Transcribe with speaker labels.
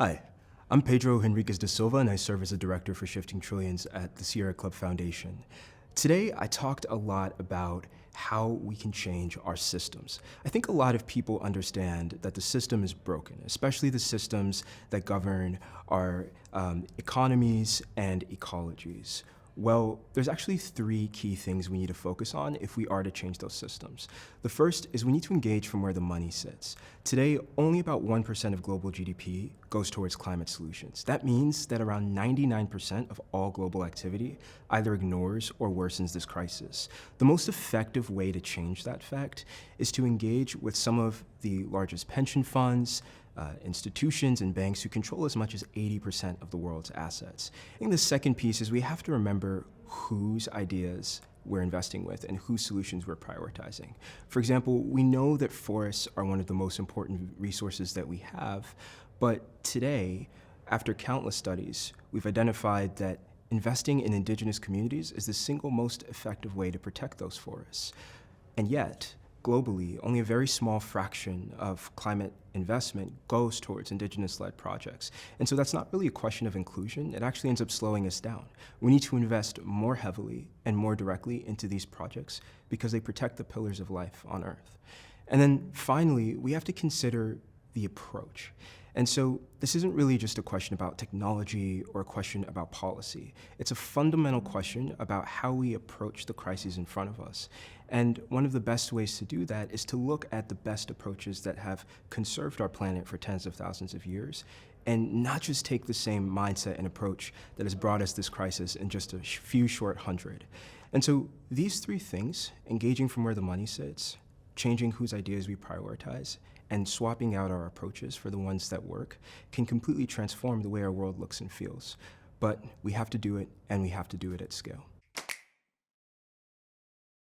Speaker 1: Hi, I'm Pedro Henriques da Silva, and I serve as a director for Shifting Trillions at the Sierra Club Foundation. Today, I talked a lot about how we can change our systems. I think a lot of people understand that the system is broken, especially the systems that govern our economies and ecologies. Well, there's actually three key things we need to focus on if we are to change those systems. The first is we need to engage from where the money sits. Today, only about 1% of global GDP goes towards climate solutions. That means that around 99% of all global activity either ignores or worsens this crisis. The most effective way to change that fact is to engage with some of the largest pension funds, institutions and banks who control as much as 80% of the world's assets. I think the second piece is we have to remember whose ideas we're investing with and whose solutions we're prioritizing. For example, we know that forests are one of the most important resources that we have, but today, after countless studies, we've identified that investing in indigenous communities is the single most effective way to protect those forests. And yet, globally, only a very small fraction of climate investment goes towards indigenous-led projects. And so that's not really a question of inclusion. It actually ends up slowing us down. We need to invest more heavily and more directly into these projects because they protect the pillars of life on Earth. And then finally, we have to consider the approach. And so this isn't really just a question about technology or a question about policy. It's a fundamental question about how we approach the crises in front of us. And one of the best ways to do that is to look at the best approaches that have conserved our planet for tens of thousands of years and not just take the same mindset and approach that has brought us this crisis in just a few short hundred. And so these three things, engaging from where the money sits, changing whose ideas we prioritize, and swapping out our approaches for the ones that work, can completely transform the way our world looks and feels. But we have to do it, and we have to do it at scale.